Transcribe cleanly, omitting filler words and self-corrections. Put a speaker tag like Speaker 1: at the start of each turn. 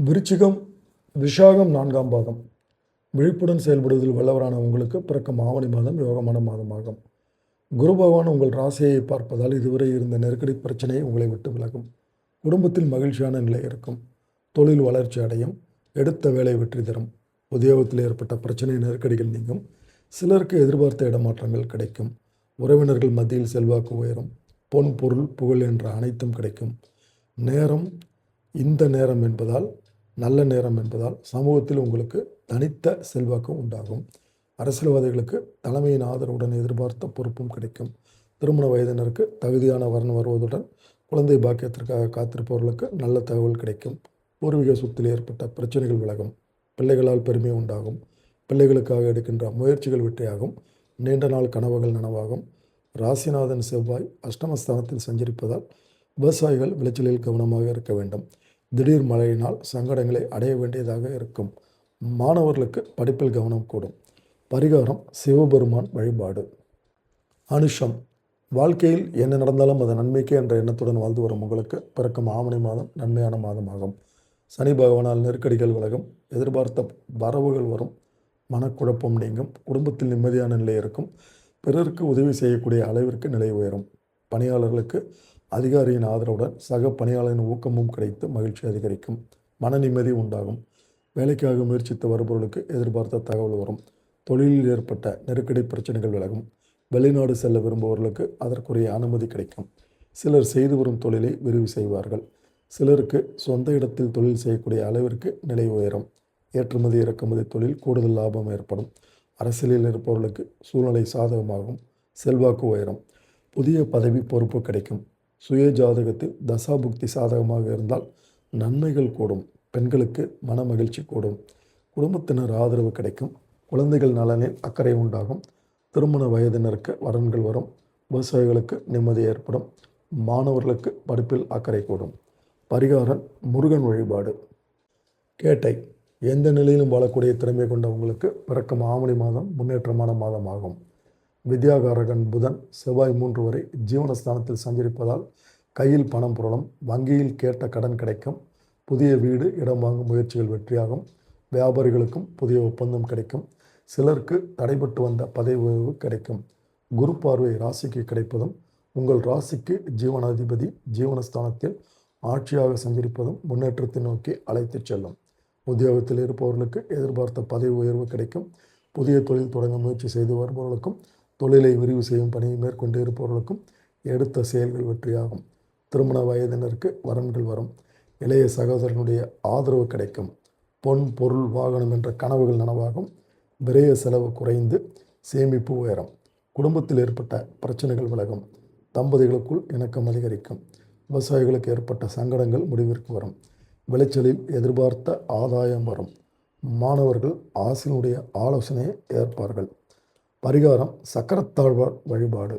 Speaker 1: விருச்சிகம் விஷாகம் 4ஆம் பாதம். விழிப்புடன் செயல்படுவதில் வல்லவரான உங்களுக்கு பிறக்கும் ஆவணி மாதம் யோகமான மாதமாகும். குரு பகவான் உங்கள் ராசியை பார்ப்பதால் இதுவரை இருந்த நெருக்கடி பிரச்சனை உங்களை விட்டு விலகும். குடும்பத்தில் மகிழ்ச்சியான நிலை இருக்கும். தொழில் வளர்ச்சி அடையும். எடுத்த வேலை வெற்றி தரும். உத்தியோகத்தில் ஏற்பட்ட பிரச்சனை நெருக்கடிகள் நீங்கும். சிலருக்கு எதிர்பார்த்த இடமாற்றங்கள் கிடைக்கும். உறவினர்கள் மத்தியில் செல்வாக்கு உயரும். பொன் பொருள் புகழ் என்ற அனைத்தும் கிடைக்கும். நேரம் இந்த நேரம் என்பதால் நல்ல நேரம் என்பதால் சமூகத்தில் உங்களுக்கு தனித்த செல்வாக்கும் உண்டாகும். அரசியல்வாதிகளுக்கு தலைமையின் ஆதரவுடன் எதிர்பார்த்த பொறுப்பும் கிடைக்கும். திருமண வயதினருக்கு தகுதியான வரன் வருவதுடன் குழந்தை பாக்கியத்திற்காக காத்திருப்பவர்களுக்கு நல்ல தகவல் கிடைக்கும். பூர்வீக சொத்தில் ஏற்பட்ட பிரச்சனைகள் விலகும். பிள்ளைகளால் பெருமை உண்டாகும். பிள்ளைகளுக்காக எடுக்கின்ற முயற்சிகள் வெற்றியாகும். நீண்ட நாள் கனவுகள் நனவாகும். ராசிநாதன் செவ்வாய் அஷ்டமஸ்தானத்தில் சஞ்சரிப்பதால் விவசாயிகள் விளைச்சலில் கவனமாக இருக்க வேண்டும். திடீர் மழையினால் சங்கடங்களை அடைய வேண்டியதாக இருக்கும். மாணவர்களுக்கு படிப்பில் கவனம் கூடும். பரிகாரம் சிவபெருமான் வழிபாடு. அனுஷம் வாழ்க்கையில் என்ன நடந்தாலும் அது நன்மைக்கே என்ற எண்ணத்துடன் வாழ்ந்து வரும் உங்களுக்கு பிறக்கும் ஆவணி மாதம் நன்மையான மாதமாகும். சனி பகவானால் நெருக்கடிகள் விலகும். எதிர்பார்த்த வரவுகள் வரும். மனக்குழப்பம் நீங்கும். குடும்பத்தில் நிம்மதியான நிலை இருக்கும். பிறருக்கு உதவி செய்யக்கூடிய அளவிற்கு நிலை உயரும். பணியாளர்களுக்கு அதிகாரியின் ஆதரவுடன் சக பணியாளரின் ஊக்கமும் கிடைத்து மகிழ்ச்சி அதிகரிக்கும். மன நிம்மதி உண்டாகும். வேலைக்காக முயற்சித்து வருபவர்களுக்கு எதிர்பார்த்த தகவல் வரும். தொழிலில் ஏற்பட்ட நெருக்கடி பிரச்சனைகள் விலகும். வெளிநாடு செல்ல விரும்புபவர்களுக்கு அதற்குரிய அனுமதி கிடைக்கும். சிலர் செய்து வரும் தொழிலை விரிவு செய்வார்கள். சிலருக்கு சொந்த இடத்தில் தொழில் செய்யக்கூடிய அளவிற்கு நிலை உயரும். ஏற்றுமதி இறக்குமதி தொழில் கூடுதல் லாபம் ஏற்படும். அரசியலில் இருப்பவர்களுக்கு சூழ்நிலை சாதகமாகும். செல்வாக்கு உயரும். புதிய பதவி பொறுப்பு கிடைக்கும். சுய ஜாதகத்தில் தசாபுக்தி சாதகமாக இருந்தால் நன்மைகள் கூடும். பெண்களுக்கு மன மகிழ்ச்சி கூடும். குடும்பத்தினர் ஆதரவு கிடைக்கும். குழந்தைகள் நலனில் அக்கறை உண்டாகும். திருமண வயதினருக்கு வரன்கள் வரும். விவசாயிகளுக்கு நிம்மதி ஏற்படும். மாணவர்களுக்கு படிப்பில் அக்கறை கூடும். பரிகாரம் முருகன் வழிபாடு. கேட்டை எந்த நிலையிலும் வாழக்கூடிய திறமை கொண்ட உங்களுக்கு பிறக்கும் ஆவணி மாதம் முன்னேற்றமான மாதமாகும். வித்யாகாரகன் புதன் செவ்வாய் 3 வரை ஜீவனஸ்தானத்தில் சஞ்சரிப்பதால் கையில் பணம் புரளும். வங்கியில் கேட்ட கடன் கிடைக்கும். புதிய வீடு இடம் வாங்கும் முயற்சிகள் வெற்றியாகும். வியாபாரிகளுக்கும் புதிய ஒப்பந்தம் கிடைக்கும். சிலருக்கு தடைபட்டு வந்த பதவி உயர்வு கிடைக்கும். குரு பார்வை ராசிக்கு கிடைப்பதும் உங்கள் ராசிக்கு ஜீவனாதிபதி ஜீவனஸ்தானத்தில் ஆட்சியாக சஞ்சரிப்பதும் முன்னேற்றத்தை நோக்கி அழைத்து செல்லும். உத்தியோகத்தில் இருப்பவர்களுக்கு எதிர்பார்த்த பதவி உயர்வு கிடைக்கும். புதிய தொழில் தொடங்க முயற்சி செய்து வருபவர்களுக்கும் தொழிலை விரிவு செய்யும் பணியை மேற்கொண்டு இருப்பவர்களுக்கும் எடுத்த செயல்கள் வெற்றியாகும். திருமண வயதினருக்கு வரன்கள் வரும். இளைய சகோதரனுடைய ஆதரவு கிடைக்கும். பொன் பொருள் வாகனம் என்ற கனவுகள் நனவாகும். விரைய செலவு குறைந்து சேமிப்பு உயரும். குடும்பத்தில் ஏற்பட்ட பிரச்சனைகள் விலகும். தம்பதிகளுக்குள் இணக்கம் அதிகரிக்கும். விவசாயிகளுக்கு ஏற்பட்ட சங்கடங்கள் முடிவிற்கு வரும். விளைச்சலில் எதிர்பார்த்த ஆதாயம் வரும். மாணவர்கள் ஆசிரியனுடைய ஆலோசனையை ஏற்பார்கள். பரிகாரம் சக்கரத்தாழ்வார் வழிபாடு.